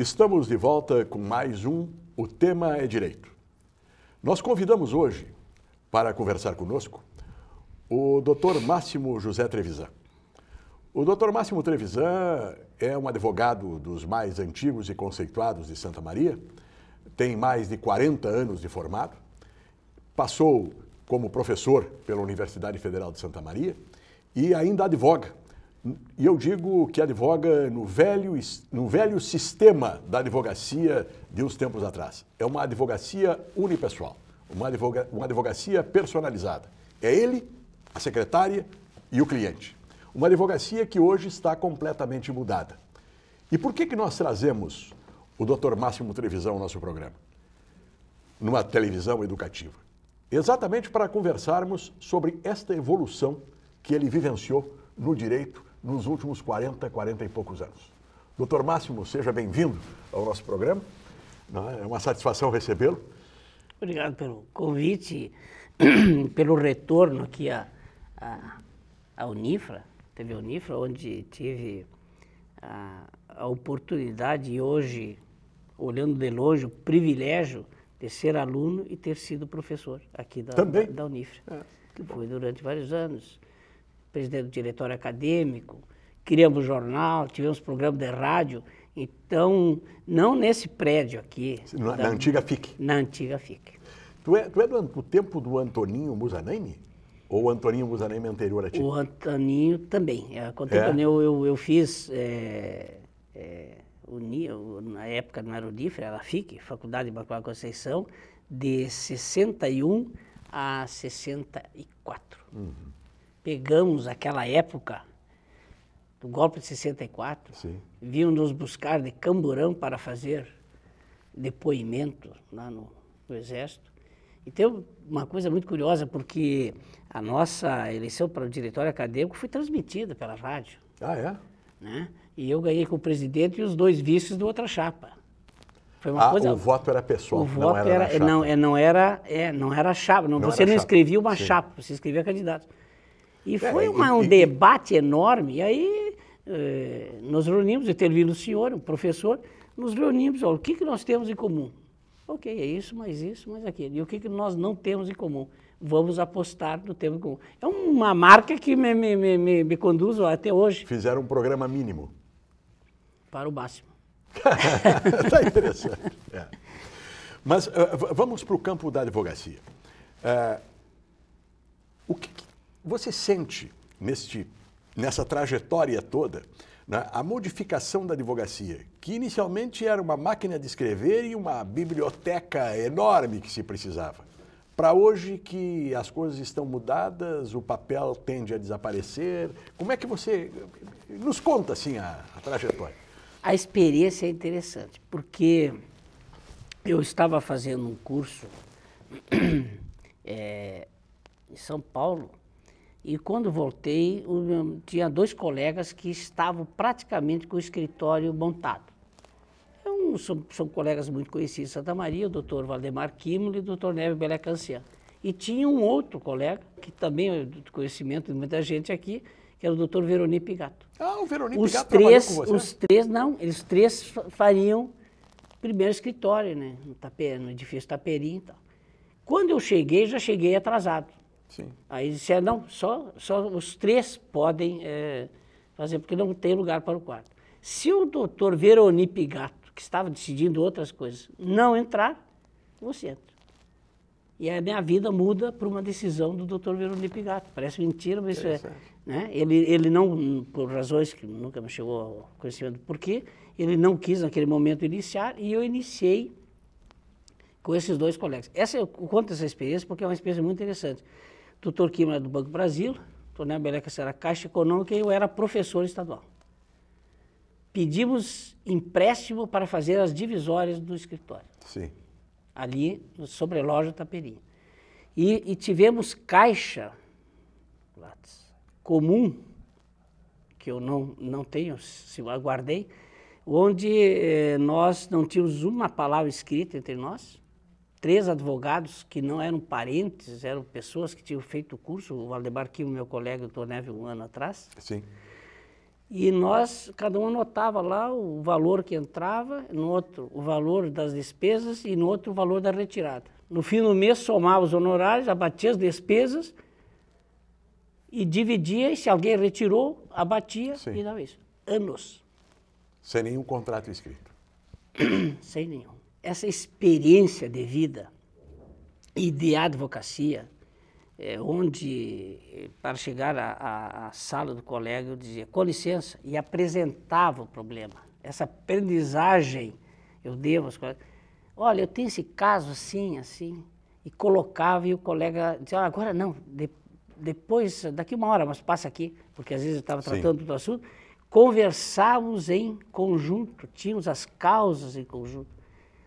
Estamos de volta com mais um O Tema é Direito. Nós convidamos hoje para conversar conosco o Dr. Máximo José Trevisan. O Dr. Máximo Trevisan é um advogado dos mais antigos e conceituados de Santa Maria, tem mais de 40 anos de formado, passou como professor pela Universidade Federal de Santa Maria e ainda advoga. E eu digo que advoga no velho sistema da advocacia de uns tempos atrás. É uma advocacia unipessoal, uma advocacia personalizada. É ele, a secretária e o cliente. Uma advocacia que hoje está completamente mudada. E por que nós trazemos o Dr. Máximo Trevisan ao nosso programa? Numa televisão educativa. Exatamente para conversarmos sobre esta evolução que ele vivenciou no direito nos últimos 40 e poucos anos. Doutor Máximo, seja bem-vindo ao nosso programa. É uma satisfação recebê-lo. Obrigado pelo convite, pelo retorno aqui à Unifra, TV Unifra, onde tive a oportunidade e hoje, olhando de longe, o privilégio de ser aluno e ter sido professor aqui da Unifra. Que foi durante vários anos. Presidente do diretório acadêmico, criamos jornal, tivemos programa de rádio, então, não nesse prédio aqui. Na antiga FIC? Na antiga FIC. Tu é do tempo do Antoninho Musanemi? Ou o Antoninho Musanemi anterior a ti? O Antoninho também. Eu fiz, na época não era Unifra, era a FIC, Faculdade de Imaculada Conceição, de 61 a 64. Uhum. Pegamos aquela época do golpe de 64, vinham nos buscar de Camburão para fazer depoimento lá no Exército. E tem uma coisa muito curiosa, porque a nossa eleição para o diretório acadêmico foi transmitida pela rádio. Ah, é? Né? E eu ganhei com o presidente e os dois vices de outra chapa. Foi uma coisa... O voto era pessoal, o voto não era chapa. Você não escrevia uma chapa, você escrevia candidato. E foi um debate enorme, e aí nos reunimos, intervindo o senhor, um professor, nos reunimos, o que nós temos em comum? Ok, é isso, mais aquilo. E o que nós não temos em comum? Vamos apostar no tema em comum. É uma marca que me conduz até hoje. Fizeram um programa mínimo. Para o máximo. Está interessante. Mas vamos para o campo da advocacia. O que você sente nessa trajetória toda, né, a modificação da advocacia, que inicialmente era uma máquina de escrever e uma biblioteca enorme que se precisava, para hoje que as coisas estão mudadas, o papel tende a desaparecer? Como é que você nos conta assim a trajetória? A experiência é interessante, porque eu estava fazendo um curso em São Paulo, e quando voltei, tinha dois colegas que estavam praticamente com o escritório montado. São colegas muito conhecidos em Santa Maria, o doutor Valdemar Kimle e o doutor Nébio Belecancian. E tinha um outro colega, que também é do conhecimento de muita gente aqui, que era o doutor Veroni Pigato. Ah, o Veroni Pigato trabalhou com você? Eles três fariam primeiro escritório, né, no edifício Taperim e tal. Quando eu cheguei, já cheguei atrasado. Sim. Aí disseram, não, só os três podem fazer, porque não tem lugar para o quarto. Se o doutor Veroni Pigato, que estava decidindo outras coisas, não entrar, você entra. E a minha vida muda por uma decisão do doutor Veroni Pigato. Parece mentira, mas isso é. Né? Ele não, por razões que nunca me chegou ao conhecimento do porquê, ele não quis naquele momento iniciar, e eu iniciei com esses dois colegas. Eu conto essa experiência porque é uma experiência muito interessante. O doutor Kim era do Banco Brasil, o doutor Nébio Belecancian era Caixa Econômica e eu era professor estadual. Pedimos empréstimo para fazer as divisórias do escritório. Sim. Ali, no sobrelógio Taperim. E tivemos caixa comum, que eu não tenho, aguardei, onde nós não tínhamos uma palavra escrita entre nós, 3 advogados que não eram parentes, eram pessoas que tinham feito o curso, o Valdemar Kim, meu colega, o doutor Nébio, um ano atrás. Sim. E nós, cada um anotava lá o valor que entrava, no outro o valor das despesas e no outro o valor da retirada. No fim do mês somava os honorários, abatia as despesas e dividia, e se alguém retirou, abatia e dava isso. Anos. Sem nenhum contrato escrito. Sem nenhum. Essa experiência de vida e de advocacia, onde, para chegar à sala do colega, eu dizia, com licença, e apresentava o problema. Essa aprendizagem eu devo às colegas. Olha, eu tenho esse caso assim, assim, e colocava, e o colega dizia, agora não, depois, daqui uma hora, mas passa aqui, porque às vezes eu estava tratando do assunto, conversávamos em conjunto, tínhamos as causas em conjunto,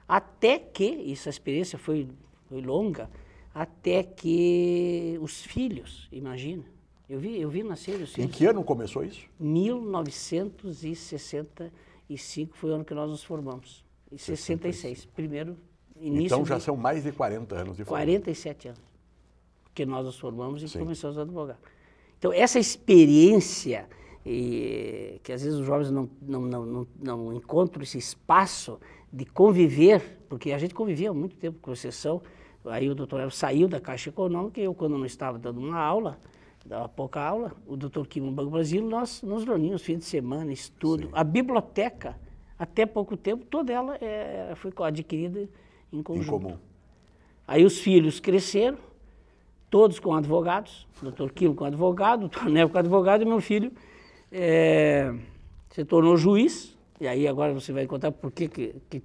até que, essa experiência foi longa, até que os filhos, imagina, eu vi nascer os filhos. Em que ano começou isso? 1965 foi o ano que nós nos formamos, em 66, primeiro início. Então já são mais de 40 anos de formado. 47 anos, que nós nos formamos e começamos a advogar. Então essa experiência, que às vezes os jovens não encontram esse espaço de conviver, porque a gente convivia há muito tempo com exceção. Aí o doutor Elvis saiu da Caixa Econômica e eu, quando não estava dando uma aula, dava pouca aula, o doutor Kim no Banco Brasil, nós nos reuníamos fim de semana, estudo. A biblioteca, até pouco tempo, toda ela foi adquirida em conjunto. Em comum. Aí os filhos cresceram, todos com advogados, o doutor Kim com advogado, o doutor Nevo com advogado, e meu filho se tornou juiz, e aí agora você vai contar por que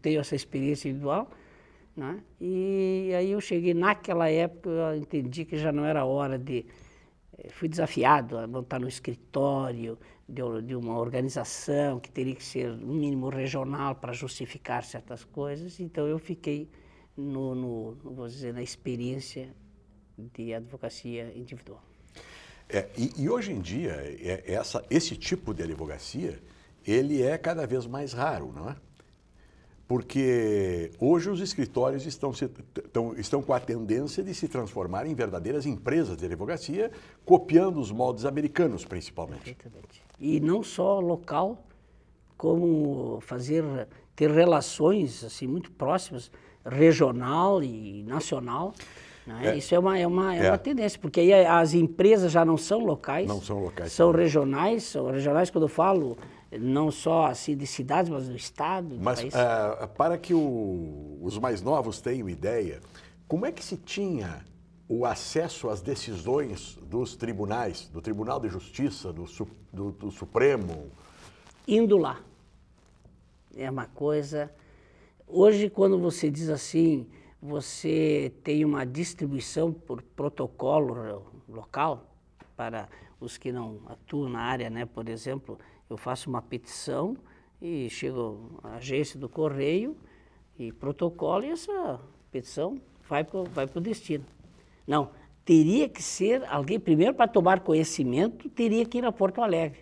tenho essa experiência individual. Né? E aí eu cheguei, naquela época, eu entendi que já não era hora de... Fui desafiado a montar no escritório de uma organização que teria que ser, no mínimo, regional para justificar certas coisas. Então eu fiquei, vou dizer, na experiência de advocacia individual. E hoje em dia, esse tipo de advocacia, ele é cada vez mais raro, não é? Porque hoje os escritórios estão com a tendência de se transformar em verdadeiras empresas de advocacia, copiando os moldes americanos, principalmente. Perfeitamente. E não só local, como ter relações assim, muito próximas, regional e nacional. Né? Isso é uma tendência, porque aí as empresas já não são locais. Não são locais. São regionais. São regionais quando eu falo... não só assim de cidades, mas do estado, do país. Para que os mais novos tenham ideia, como é que se tinha o acesso às decisões dos tribunais, do Tribunal de Justiça, do Supremo? Indo lá. É uma coisa... Hoje, quando você diz assim, você tem uma distribuição por protocolo local, para os que não atuam na área, né? Por exemplo... Eu faço uma petição e chego à agência do Correio e protocolo, e essa petição vai para o destino. Não, teria que ser alguém, primeiro para tomar conhecimento, teria que ir a Porto Alegre.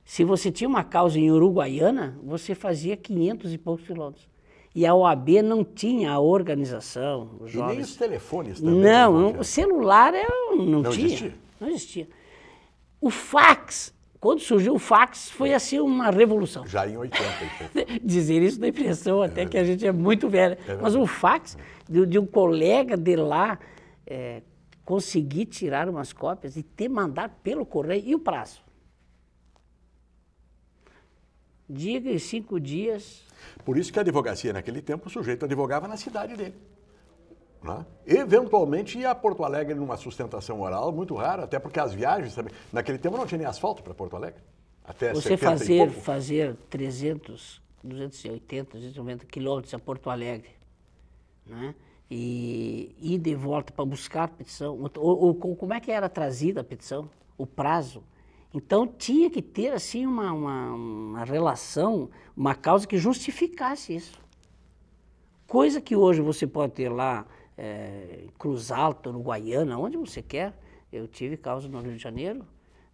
Se você tinha uma causa em Uruguaiana, você fazia 500 e poucos quilômetros. E a OAB não tinha a organização, os jovens... E nem os telefones também. Não, o celular não tinha. Existia? Não existia. O fax... Quando surgiu o fax, foi assim uma revolução. Já em 80. Dizer isso dá impressão até que a gente é muito velho. Mas o fax de um colega de lá conseguir tirar umas cópias e ter mandado pelo correio. E o prazo? Diga em 5 dias. Por isso que a advocacia, naquele tempo, o sujeito advogava na cidade dele. Né? Eventualmente ia a Porto Alegre numa sustentação oral, muito raro, até porque as viagens também... Naquele tempo não tinha nem asfalto para Porto Alegre. Até você fazer 300, 280, 290 quilômetros a Porto Alegre, né? E ir de volta para buscar a petição, ou como é que era trazida a petição, o prazo. Então tinha que ter assim uma relação, uma causa que justificasse isso. Coisa que hoje você pode ter lá em Cruz Alta, no Guaiana, onde você quer. Eu tive causa no Rio de Janeiro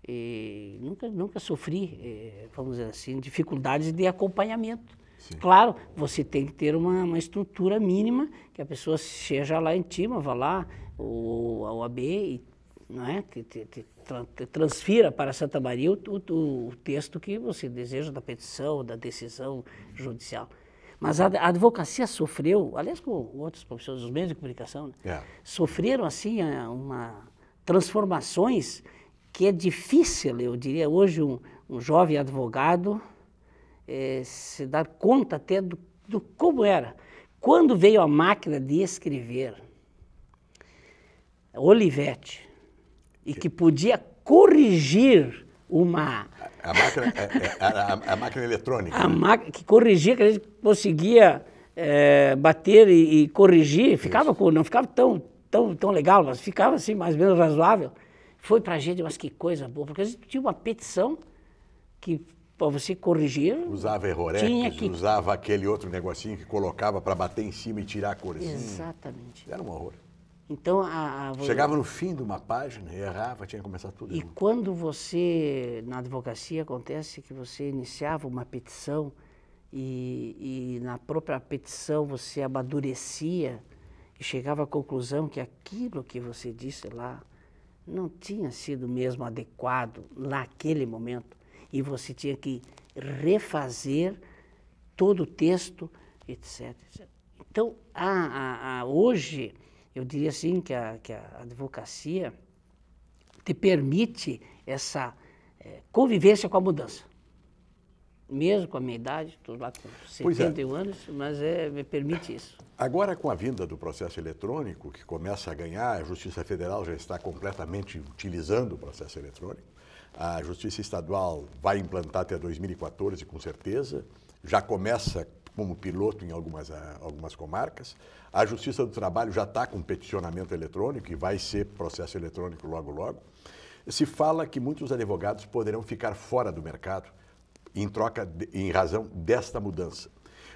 e nunca sofri, vamos dizer assim, dificuldades de acompanhamento. Sim. Claro, você tem que ter uma estrutura mínima, que a pessoa seja lá em Tima, vá lá, a OAB, não é? transfira para Santa Maria o texto que você deseja da petição, da decisão judicial. Mas a advocacia sofreu, aliás, com outros professores, os meios de comunicação, né? Sofreram, assim, transformações que é difícil, eu diria, hoje um jovem advogado se dar conta até do como era. Quando veio a máquina de escrever, Olivetti, e que podia corrigir uma... A máquina eletrônica. A máquina que corrigia, que a gente conseguia bater e corrigir, não ficava tão legal, mas ficava assim, mais ou menos razoável. Foi pra gente, mas que coisa boa, porque a gente tinha uma petição que para você corrigir... Usava errorex, usava aquele outro negocinho que colocava para bater em cima e tirar a corzinha. Exatamente. Era um horror. Então, chegava no fim de uma página, errava, tinha que começar tudo. E quando você, na advocacia, acontece que você iniciava uma petição e na própria petição você amadurecia e chegava à conclusão que aquilo que você disse lá não tinha sido mesmo adequado naquele momento e você tinha que refazer todo o texto, etc. etc. Então, hoje, eu diria assim que a advocacia te permite essa convivência com a mudança. Mesmo com a minha idade, estou lá com 71 anos, mas me permite isso. Agora, com a vinda do processo eletrônico, que começa a ganhar, a Justiça Federal já está completamente utilizando o processo eletrônico, a Justiça Estadual vai implantar até 2014, com certeza, já começa como piloto em algumas comarcas. A Justiça do Trabalho já está com peticionamento eletrônico e vai ser processo eletrônico logo, logo. Se fala que muitos advogados poderão ficar fora do mercado em razão desta mudança.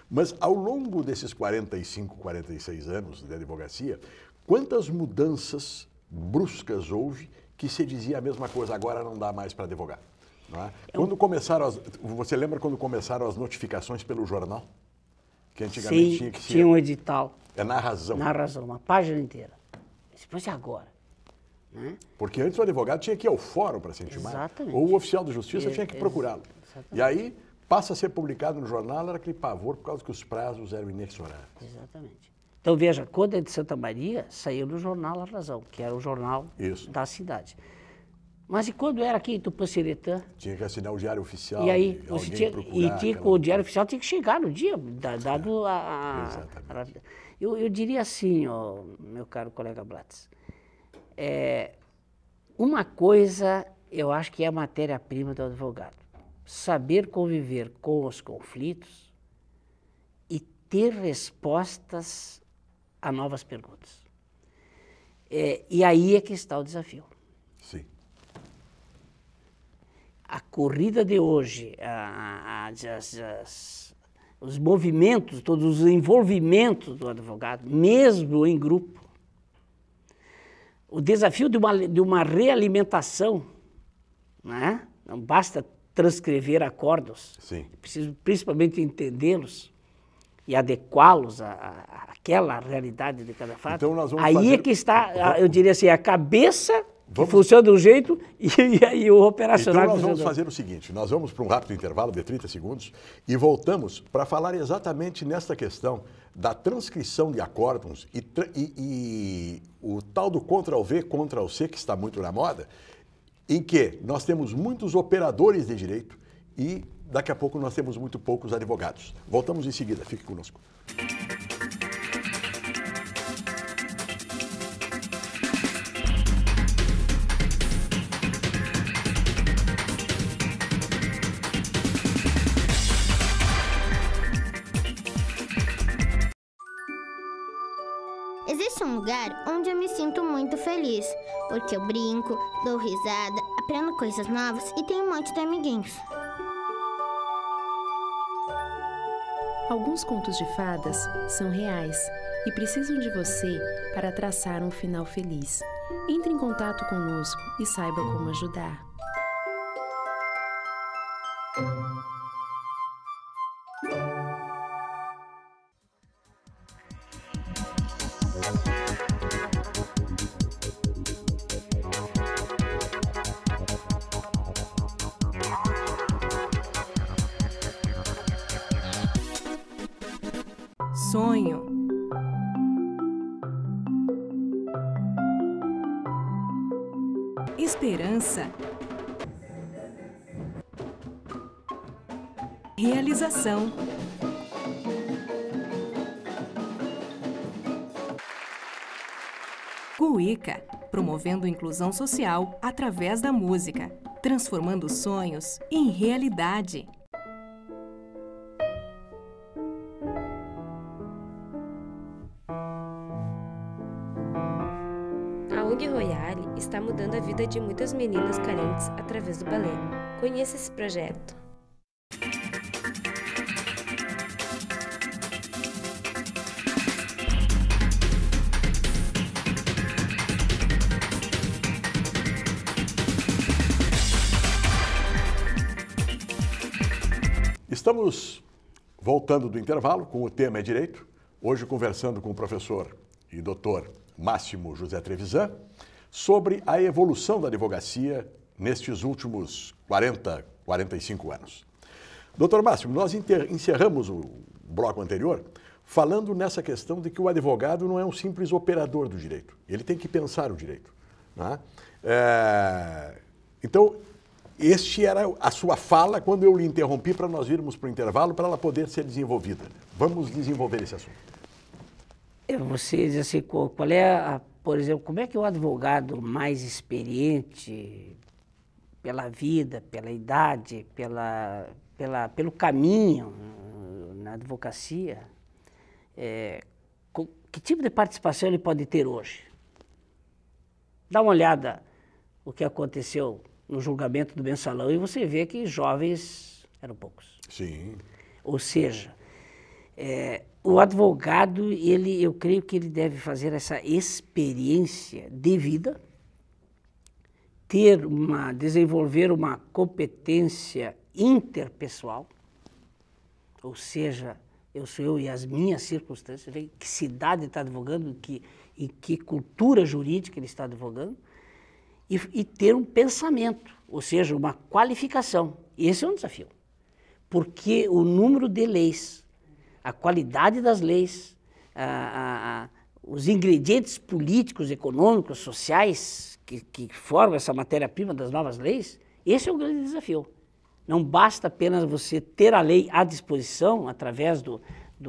Mas ao longo desses 45, 46 anos de advocacia, quantas mudanças bruscas houve que se dizia a mesma coisa, agora não dá mais para advogar? Não é? Você lembra quando começaram as notificações pelo jornal? Que antigamente tinha um edital. Na razão. Na razão, uma página inteira. Depois e agora? Né? Porque antes o advogado tinha que ir ao fórum para se intimar. Exatamente. Ou o oficial de justiça tinha que procurá-lo. E aí passa a ser publicado no jornal, era aquele pavor por causa que os prazos eram inexoráveis. Exatamente. Então veja, quando é de Santa Maria, saiu no jornal A Razão, que era o jornal da cidade. Mas e quando era aqui em Tupanciretã? Tinha que assinar o Diário Oficial. E aí, o Diário Oficial tinha que chegar no dia, dado Exatamente. Eu diria assim, meu caro colega Blatz, uma coisa eu acho que é a matéria-prima do advogado. Saber conviver com os conflitos e ter respostas a novas perguntas. E aí é que está o desafio. Sim. A corrida de hoje, os movimentos, todos os envolvimentos do advogado, mesmo em grupo, o desafio de uma realimentação, né? Não basta transcrever acordos, Sim. É preciso principalmente entendê-los e adequá-los àquela realidade de cada fato. Então nós vamos aí é que está, eu diria assim, a cabeça que funciona de um jeito e o operacional. Então nós vamos fazer o seguinte, nós vamos para um rápido intervalo de 30 segundos e voltamos para falar exatamente nesta questão da transcrição de acórdons e o tal do Ctrl-V, Ctrl-C, que está muito na moda, em que nós temos muitos operadores de direito e daqui a pouco nós temos muito poucos advogados. Voltamos em seguida, fique conosco. Existe um lugar onde eu me sinto muito feliz, porque eu brinco, dou risada, aprendo coisas novas e tenho um monte de amiguinhos. Alguns contos de fadas são reais e precisam de você para traçar um final feliz. Entre em contato conosco e saiba como ajudar. sonho. Esperança. Realização. Cuíca, promovendo inclusão social através da música, transformando sonhos em realidade. A ONG Royale está mudando a vida de muitas meninas carentes através do balé. Conheça esse projeto. Estamos voltando do intervalo com o tema é Direito, hoje conversando com o professor e doutor Máximo José Trevisan sobre a evolução da advocacia nestes últimos 45 anos. Doutor Máximo, nós encerramos o bloco anterior falando nessa questão de que o advogado não é um simples operador do direito, ele tem que pensar o direito, né? Então, este era a sua fala quando eu lhe interrompi para nós irmos para o intervalo para ela poder ser desenvolvida. Vamos desenvolver esse assunto. Você diz assim, qual é, por exemplo, como é que o advogado mais experiente, pela vida, pela idade, pelo caminho na advocacia, que tipo de participação ele pode ter hoje? Dá uma olhada no que aconteceu no julgamento do Mensalão e você vê que jovens eram poucos. Sim. Ou seja, o advogado, eu creio que ele deve fazer essa experiência de vida, desenvolver uma competência interpessoal, ou seja, eu sou eu e as minhas circunstâncias, em que cidade está advogando, em que cultura jurídica ele está advogando, e ter um pensamento, ou seja, uma qualificação. Esse é um desafio, porque o número de leis, a qualidade das leis, os ingredientes políticos, econômicos, sociais que formam essa matéria-prima das novas leis, esse é o grande desafio. Não basta apenas você ter a lei à disposição, através do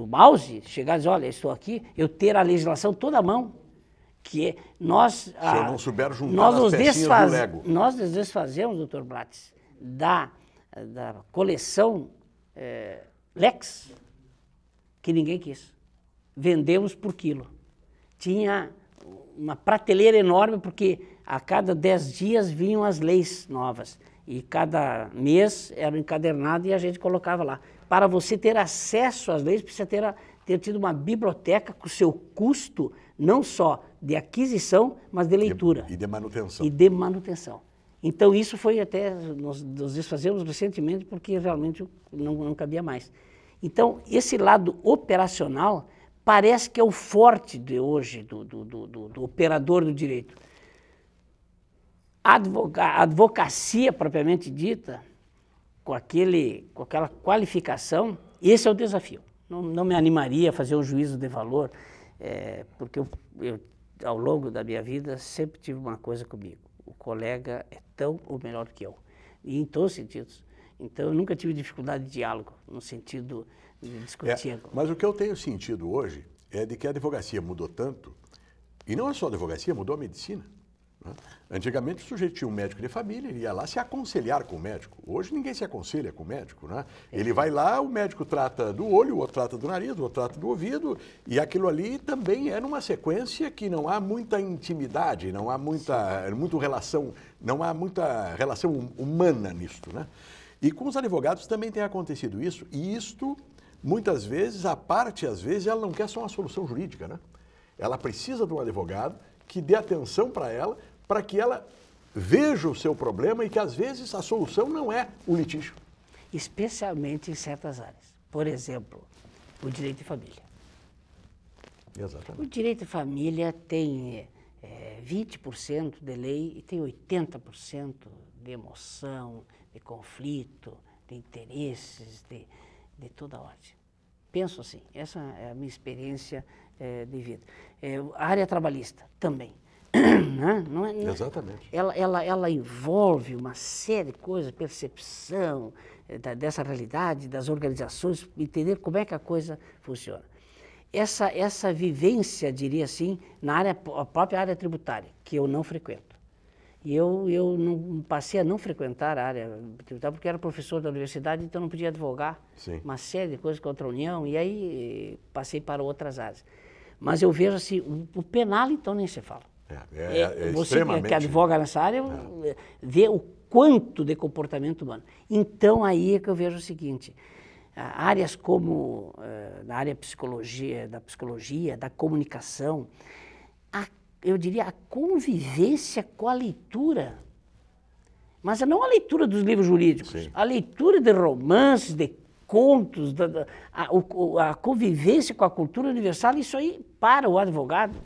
mouse, chegar e dizer, olha, estou aqui, eu ter a legislação toda à mão, que nós... Se eu não souber juntar as pecinhas do Lego. Nós nos desfazemos, doutor Blatz, da coleção Lex, que ninguém quis. Vendemos por quilo. Tinha uma prateleira enorme, porque a cada 10 dias vinham as leis novas. E cada mês era encadernado e a gente colocava lá. Para você ter acesso às leis, precisa ter tido uma biblioteca com o seu custo, não só de aquisição, mas de leitura. E de manutenção. E de manutenção. Então isso foi até, nós desfazemos recentemente porque realmente não cabia mais. Então esse lado operacional parece que é o forte de hoje do operador do direito. A advocacia propriamente dita, com aquela qualificação, esse é o desafio. Não me animaria a fazer um juízo de valor, porque eu, ao longo da minha vida, sempre tive uma coisa comigo. O colega é tão ou melhor que eu, e em todos os sentidos. Então, eu nunca tive dificuldade de diálogo, no sentido de discutir. Mas o que eu tenho sentido hoje é de que a advocacia mudou tanto, e não é só a advocacia, mudou a medicina. Né? Antigamente o sujeito tinha um médico de família, ele ia lá se aconselhar com o médico. Hoje ninguém se aconselha com o médico, né? Ele vai lá, o médico trata do olho, o outro trata do nariz, o outro trata do ouvido, e aquilo ali também é numa sequência que não há muita intimidade, não há não há muita relação humana nisto, né? E com os advogados também tem acontecido isso, e isto, muitas vezes, às vezes, ela não quer só uma solução jurídica, né? Ela precisa de um advogado que dê atenção para ela, para que ela veja o seu problema e que, às vezes, a solução não é o litígio. Especialmente em certas áreas. Por exemplo, o direito de família. Exatamente. O direito de família tem 20% de lei e tem 80% de emoção, de conflito, de interesses, de toda ordem. Penso assim, essa é a minha experiência de vida. A área trabalhista também. Não é, Exatamente. Ela envolve uma série de coisas, percepção dessa realidade, das organizações, entender como é que a coisa funciona. Essa vivência, diria assim, a própria área tributária, que eu não frequento. E eu não, passei a não frequentar a área tributária porque era professor da universidade, então não podia advogar uma série de coisas contra a União, e aí passei para outras áreas. Mas eu vejo assim, o penal então nem se fala. Você extremamente... que advoga nessa área, vê o quanto de comportamento humano. Então aí é que eu vejo o seguinte, áreas como na área da psicologia, da comunicação, eu diria a convivência com a leitura, mas não a leitura dos livros jurídicos, a leitura de romances, de contos, a convivência com a cultura universal, isso aí para o advogado.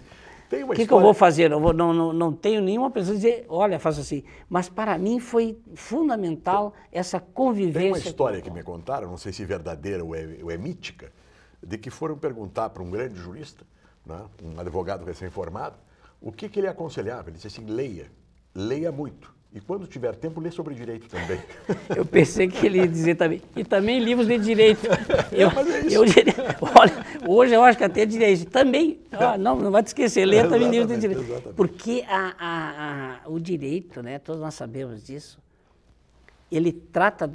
O que eu vou fazer? Eu não tenho nenhuma pessoa dizer, olha, faça assim. Mas para mim foi fundamental essa convivência. Tem uma história que me contaram, não sei se é verdadeira ou é mítica, de que foram perguntar para um grande jurista, né, um advogado recém-formado, o que ele aconselhava. Ele disse assim, leia muito. E quando tiver tempo, lê sobre direito também. Eu pensei que ele ia dizer também. E também livros de direito. Olha, hoje eu acho que até direito. Também, não vai te esquecer, lê também livros de direito. Exatamente. Porque o direito, né, todos nós sabemos disso, ele trata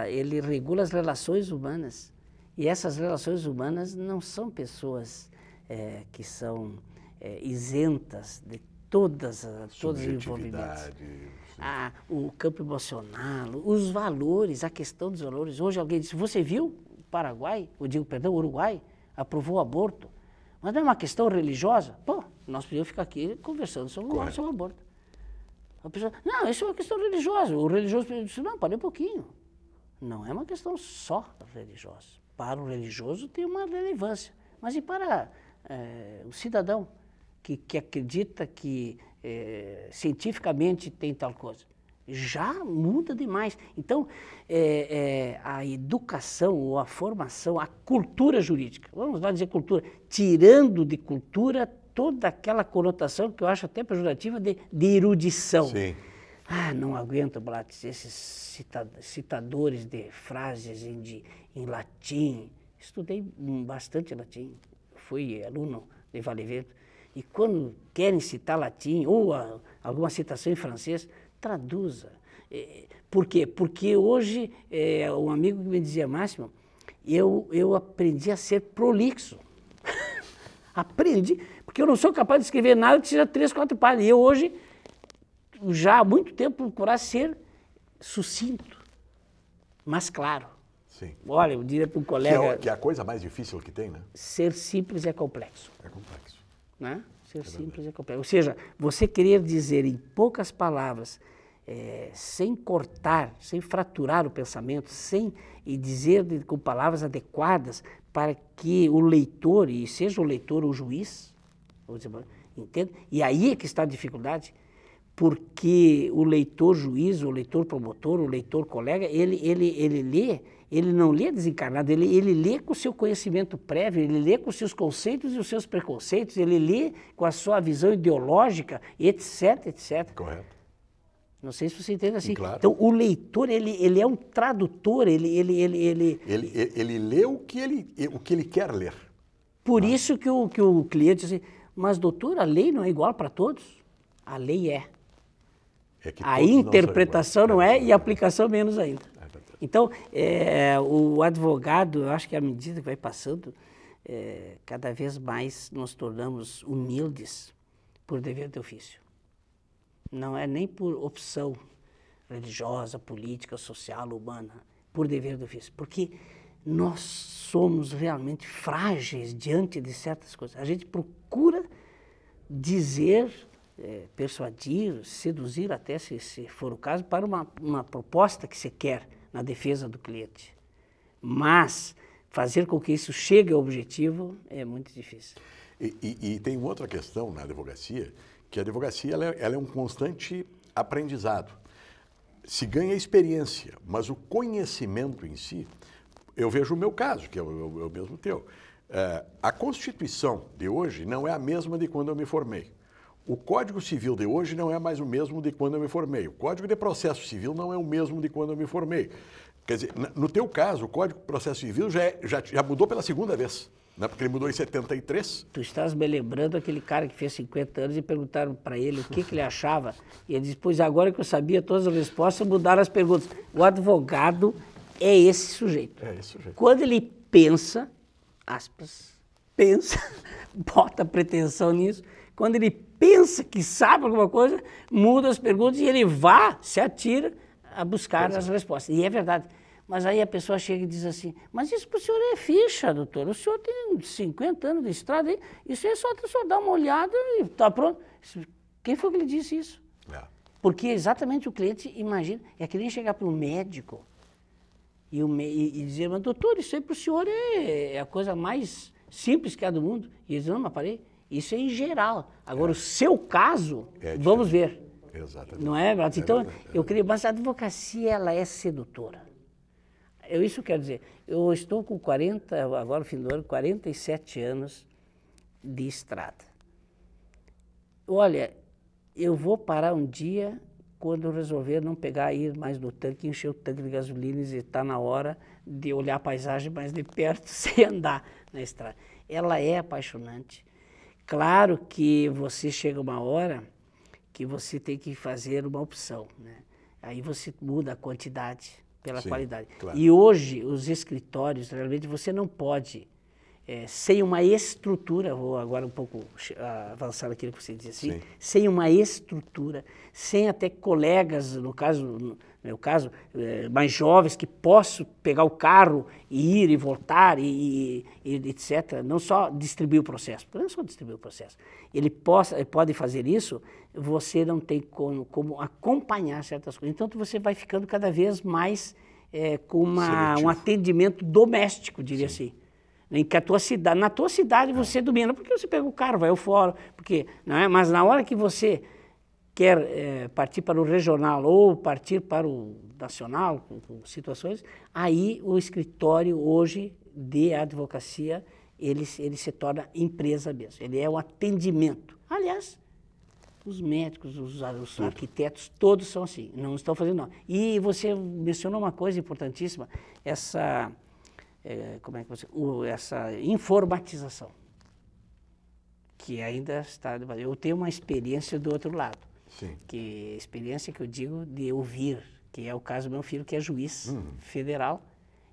ele regula as relações humanas. E essas relações humanas não são pessoas que são isentas de todos os envolvimentos. O campo emocional, os valores, a questão dos valores. Hoje alguém disse, você viu o Paraguai, o Uruguai, aprovou o aborto, mas não é uma questão religiosa? Pô, nós podíamos ficar aqui conversando sobre o aborto. A pessoa, não, isso é uma questão religiosa. O religioso disse, não, parei um pouquinho. Não é uma questão só religiosa. Para o religioso tem uma relevância, mas e para o cidadão? Que acredita que cientificamente tem tal coisa. Já muda demais. Então, a educação ou a formação, a cultura jurídica, vamos lá dizer cultura, tirando de cultura toda aquela conotação que eu acho até pejorativa de erudição. Sim. Não aguento, Blattes, esses citadores de frases em latim. Estudei bastante latim, fui aluno de Vale Verde. E quando querem citar latim ou alguma citação em francês, traduza. Por quê? Porque hoje, um amigo que me dizia, Máximo, eu aprendi a ser prolixo. Aprendi, porque eu não sou capaz de escrever nada que seja 3, 4 páginas. E eu hoje, já há muito tempo, procurar ser sucinto, mas claro. Sim. Olha, eu diria para um colega... Que é a coisa mais difícil que tem, né? Ser simples é complexo. É complexo. Né? Ser simples é complexo. Ou seja, você querer dizer em poucas palavras, sem cortar, sem fraturar o pensamento, e dizer com palavras adequadas para que o leitor, e seja o leitor ou o juiz, entende? E aí é que está a dificuldade, porque o leitor juiz, o leitor promotor, o leitor colega, ele não lê desencarnado, ele lê com o seu conhecimento prévio, ele lê com os seus conceitos e os seus preconceitos, ele lê com a sua visão ideológica, etc, etc. Correto. Não sei se você entende assim. Claro. Então, o leitor, ele é um tradutor, ele lê o que ele quer ler. Por isso que o cliente diz assim, mas doutor, a lei não é igual para todos? A lei é. A interpretação não é e a aplicação menos ainda. Então, o advogado, eu acho que à medida que vai passando, cada vez mais nos tornamos humildes por dever de ofício. Não é nem por opção religiosa, política, social, humana, por dever de ofício. Porque nós somos realmente frágeis diante de certas coisas. A gente procura dizer, persuadir, seduzir até, se for o caso, para uma proposta que se quer na defesa do cliente. Mas fazer com que isso chegue ao objetivo é muito difícil. E tem outra questão na advocacia, que a advocacia ela é um constante aprendizado. Se ganha experiência, mas o conhecimento em si, eu vejo o meu caso, que é o mesmo teu. A Constituição de hoje não é a mesma de quando eu me formei. O Código Civil de hoje não é mais o mesmo de quando eu me formei. O Código de Processo Civil não é o mesmo de quando eu me formei. Quer dizer, no teu caso, o Código de Processo Civil já mudou pela segunda vez, né? Porque ele mudou em 73. Tu estás me lembrando aquele cara que fez 50 anos e perguntaram para ele o que ele achava. E ele disse, pois agora que eu sabia todas as respostas, mudaram as perguntas. O advogado é esse sujeito. É esse sujeito. Quando ele pensa, aspas, pensa, bota pretensão nisso, quando ele pensa que sabe alguma coisa, muda as perguntas e ele se atira a buscar as respostas. E é verdade. Mas aí a pessoa chega e diz assim, mas isso para o senhor é ficha, doutor. O senhor tem 50 anos de estrada, aí, isso é só o senhor dar uma olhada e está pronto. Quem foi que lhe disse isso? Porque exatamente o cliente imagina, é que nem chegar para um médico e dizer, mas doutor, isso aí para o senhor é a coisa mais simples que há do mundo. E ele diz, não, mas parei, isso é em geral. Agora, o seu caso, vamos ver. Exatamente. Não é, Brato? Então, eu queria, mas a advocacia, ela é sedutora. Isso quer dizer, eu estou com 40, agora no fim do ano, 47 anos de estrada. Olha, eu vou parar um dia quando eu resolver não ir mais no tanque, encher o tanque de gasolina e está na hora de olhar a paisagem mais de perto, sem andar na estrada. Ela é apaixonante. Claro que você chega uma hora que você tem que fazer uma opção, né? Aí você muda a quantidade pela qualidade. Claro. E hoje, os escritórios, realmente, você não pode, sem uma estrutura, vou agora um pouco avançar naquilo que você disse assim, sem uma estrutura, sem até colegas, no meu caso, mais jovens, que possam pegar o carro e ir e voltar, e etc. Não só distribuir o processo, porque não é só distribuir o processo. Ele pode fazer isso, você não tem como acompanhar certas coisas. Então, você vai ficando cada vez mais com um atendimento doméstico, diria assim. Em que na tua cidade você domina, porque você pega o carro, vai ao fórum, não é? Mas na hora que você quer partir para o regional ou partir para o nacional, com situações, aí o escritório hoje de advocacia, ele se torna empresa mesmo, ele é um atendimento. Aliás, os médicos, os arquitetos, todos são assim, não estão fazendo nada. E você mencionou uma coisa importantíssima, essa informatização, que ainda está... Eu tenho uma experiência do outro lado, experiência que eu digo de ouvir, que é o caso do meu filho, que é juiz federal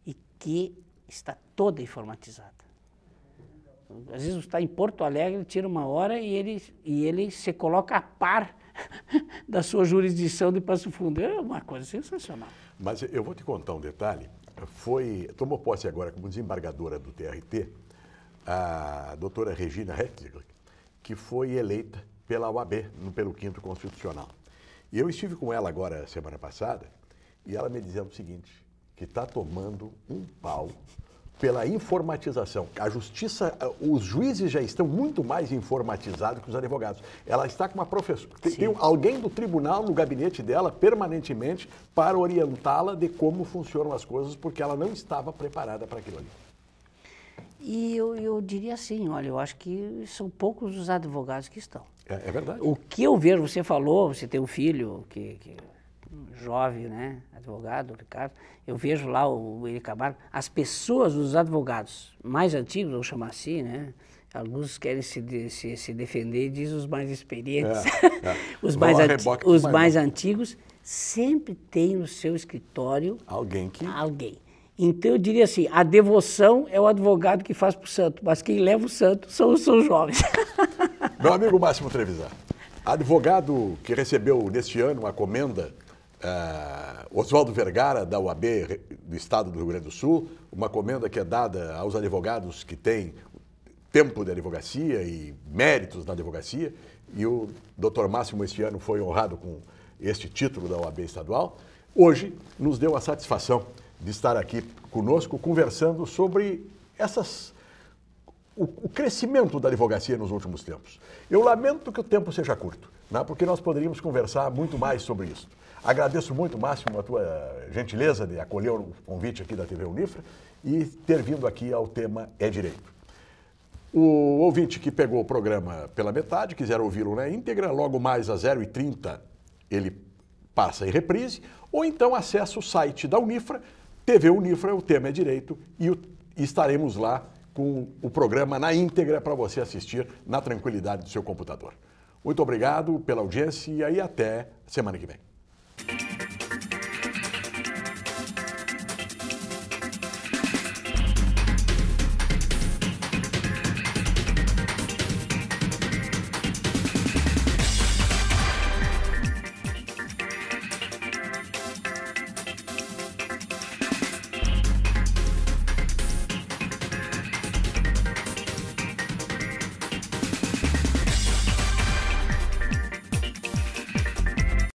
e que está toda informatizada. Às vezes está em Porto Alegre, ele tira uma hora e ele se coloca a par da sua jurisdição de Passo Fundo. É uma coisa sensacional. Mas eu vou te contar um detalhe. Tomou posse agora como desembargadora do TRT a doutora Regina Hetzinger, que foi eleita pela OAB, pelo 5º Constitucional. E eu estive com ela agora, semana passada, e ela me dizendo o seguinte, que está tomando um pau pela informatização. A justiça, os juízes já estão muito mais informatizados que os advogados. Ela está com uma professora, tem alguém do tribunal no gabinete dela permanentemente para orientá-la de como funcionam as coisas, porque ela não estava preparada para aquilo ali. E eu diria assim, olha, eu acho que são poucos os advogados que estão. É verdade. O que eu vejo, você falou, você tem um filho que jovem, né, advogado, Ricardo, eu vejo lá o Eli Camargo, as pessoas, os advogados mais antigos, vou chamar assim, né, alguns querem se defender e dizem os mais experientes, os mais antigos, sempre tem no seu escritório alguém. Então eu diria assim, a devoção é o advogado que faz para o santo, mas quem leva o santo são os jovens. Meu amigo Máximo Trevisan, advogado que recebeu neste ano a comenda Oswaldo Vergara, da UAB do Estado do Rio Grande do Sul, uma comenda que é dada aos advogados que têm tempo de advocacia e méritos na advocacia, e o Dr. Máximo este ano foi honrado com este título da OAB estadual. Hoje nos deu a satisfação de estar aqui conosco conversando sobre o crescimento da advocacia nos últimos tempos. Eu lamento que o tempo seja curto, né, porque nós poderíamos conversar muito mais sobre isso. Agradeço muito, Máximo, a tua gentileza de acolher o convite aqui da TV Unifra e ter vindo aqui ao tema É Direito. O ouvinte que pegou o programa pela metade, quiser ouvi-lo na íntegra, logo mais às 0h30 ele passa em reprise, ou então acessa o site da Unifra, TV Unifra, o tema é Direito, e estaremos lá com o programa na íntegra para você assistir na tranquilidade do seu computador. Muito obrigado pela audiência e aí até semana que vem.